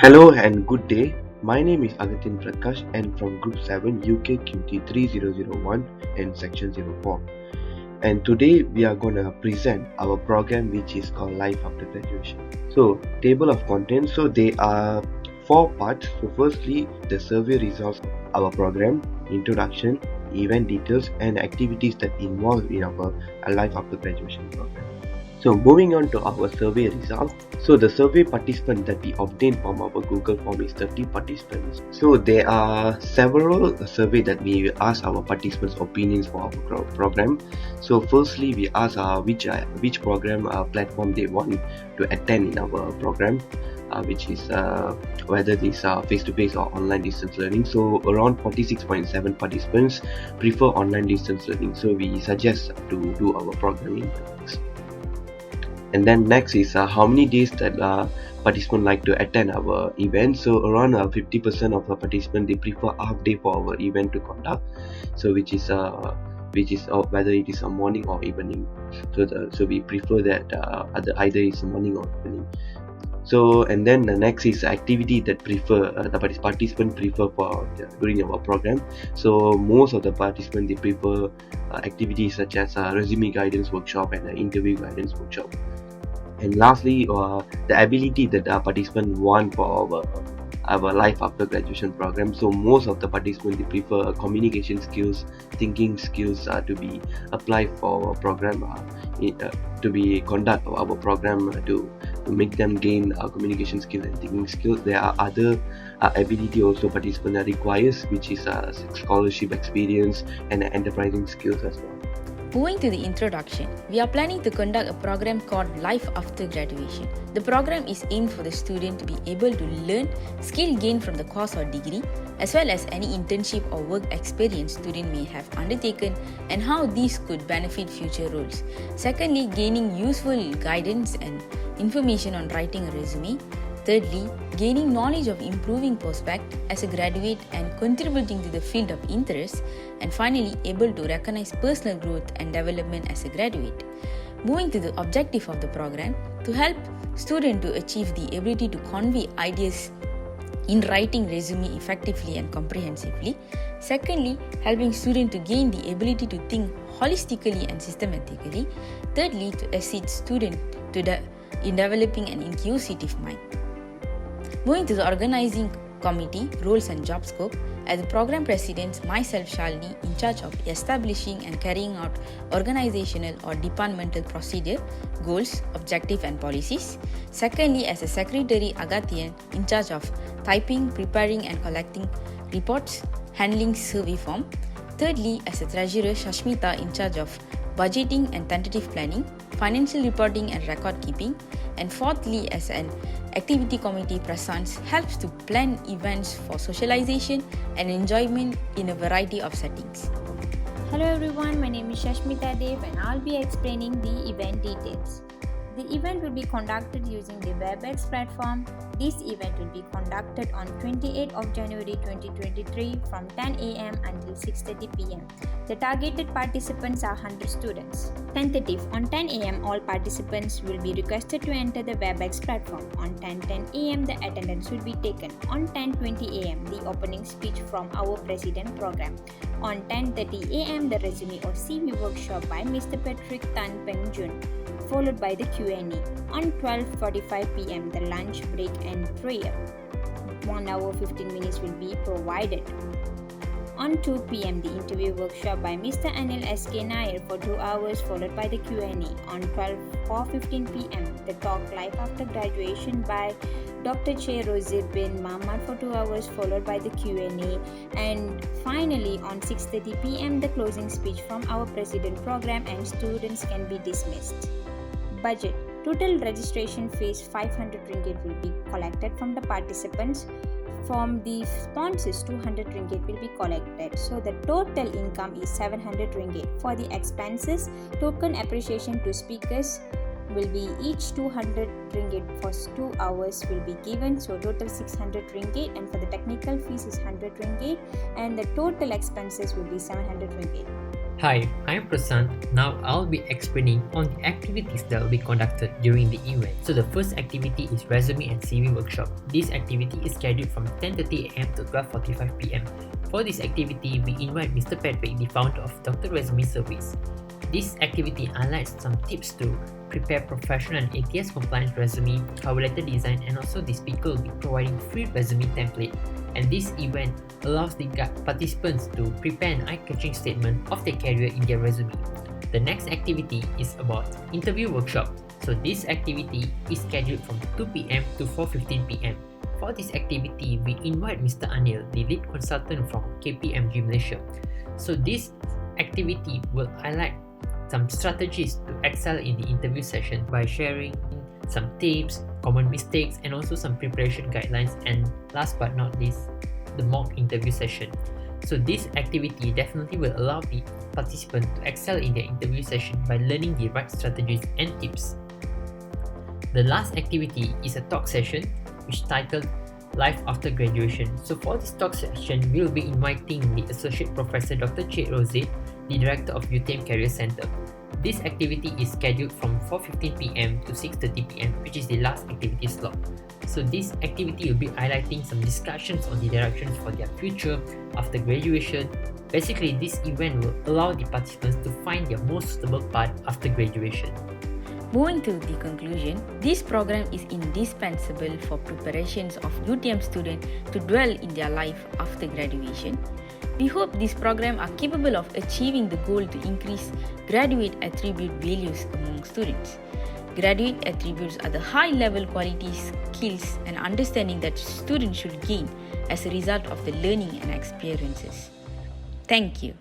Hello and good day. My name is Agatin Prakash and from Group 7 Ukqt 3001 and Section 04. And today we are going to present our program which is called Life After Graduation. So, table of contents. So, there are four parts. So, firstly, the survey results of our program, introduction, event details, and activities that involve in our Life After Graduation program. So moving on to our survey results. So the survey participant that we obtained from our Google form is 30 participants. So there are several survey that we ask our participants opinions for our program. So firstly we ask which program platform they want to attend in our program. Which is whether this face-to-face or online distance learning. So around 46.7 participants prefer online distance learning. So we suggest to do our programming. And then next is how many days that participants like to attend our event. So around 50% of the participants they prefer half day for our event to conduct. So which is whether it is a morning or evening. So we prefer that either it's morning or evening. So and then the next is activity that the participant prefer for during our program. So most of the participants they prefer activities such as resume guidance workshop and interview guidance workshop. And lastly, the ability that the participant want for our life after graduation program. So most of the participants they prefer communication skills, thinking skills to be applied for our program, to be conduct our program to make them gain communication skills and thinking skills. There are other ability also participant requires, which is scholarship experience and enterprising skills as well. Moving to the introduction, we are planning to conduct a program called Life After Graduation. The program is aimed for the student to be able to learn skill gained from the course or degree, as well as any internship or work experience student may have undertaken and how these could benefit future roles. Secondly, gaining useful guidance and information on writing a resume. Thirdly, gaining knowledge of improving prospect as a graduate and contributing to the field of interest. And finally, able to recognize personal growth and development as a graduate. Moving to the objective of the program, to help students to achieve the ability to convey ideas in writing resume effectively and comprehensively. Secondly, helping students to gain the ability to think holistically and systematically. Thirdly, to assist students in developing an inquisitive mind. Moving to the organizing committee, roles and job scope, as the program president, myself Shalini, in charge of establishing and carrying out organizational or departmental procedure, goals, objective and policies. Secondly, as a secretary Agathian, in charge of typing, preparing and collecting reports, handling survey form. Thirdly, as a treasurer Shashmita, in charge of budgeting and tentative planning, financial reporting and record keeping. And fourthly, as an activity committee, Prasans helps to plan events for socialization and enjoyment in a variety of settings. Hello everyone, my name is Shashmita Dev and I'll be explaining the event details. The event will be conducted using the WebEx platform. This event will be conducted on 28th of January 2023 from 10 a.m. until 6:30 p.m. The targeted participants are 100 students. Tentative, on 10 a.m. all participants will be requested to enter the WebEx platform. On 10:10 a.m. the attendance will be taken. On 10:20 a.m. the opening speech from our president program. On 10:30 a.m. the resume or CV workshop by Mr. Patrick Tan Peng Jun, followed by the Q&A. On 12:45 p.m. the lunch break and prayer. 1 hour 15 minutes will be provided. On 2 p.m. the interview workshop by Mr. Anil S.K. Nair for 2 hours, followed by the Q&A. On 12:15 p.m. the talk Life After Graduation by Dr. Che Rozir bin Mahmad for 2 hours, followed by the Q&A. And finally on 6:30 p.m. the closing speech from our president program and students can be dismissed. Budget. Total registration fees 500 ringgit will be collected from the participants. From the sponsors 200 ringgit will be collected. So the total income is 700 ringgit. For the expenses, token appreciation to speakers will be each 200 ringgit for 2 hours will be given, so total 600 ringgit, and for the technical fees is 100 ringgit and the total expenses will be 700 ringgit. Hi, I'm Prasant. Now I'll be explaining on the activities that will be conducted during the event. So the first activity is Resume and CV Workshop. This activity is scheduled from 10:30 am to 12:45 pm. For this activity, we invite Mr. Patrick, the founder of Dr. Resume Service. This activity highlights some tips to prepare professional and ATS compliant resume, cover letter design, and also the speaker will be providing free resume template. And this event allows the participants to prepare an eye-catching statement of their career in their resume. The next activity is about interview workshop. So this activity is scheduled from 2 p.m. to 4:15 p.m. For this activity, we invite Mr. Anil, the lead consultant from KPMG Malaysia. So this activity will highlight some strategies to excel in the interview session by sharing some tips, common mistakes, and also some preparation guidelines, and last but not least, the mock interview session. So this activity definitely will allow the participant to excel in their interview session by learning the right strategies and tips. The last activity is a talk session which titled Life After Graduation. So for this talk session, we will be inviting the Associate Professor Dr. Cik Rose, the Director of UTM Career Center. This activity is scheduled from 4:15 pm to 6:30 pm, which is the last activity slot. So this activity will be highlighting some discussions on the directions for their future after graduation. Basically, this event will allow the participants to find their most suitable path after graduation. Moving to the conclusion, this program is indispensable for preparations of UTM students to dwell in their life after graduation. We hope this program are capable of achieving the goal to increase graduate attribute values among students. Graduate attributes are the high-level qualities, skills, and understanding that students should gain as a result of the learning and experiences. Thank you.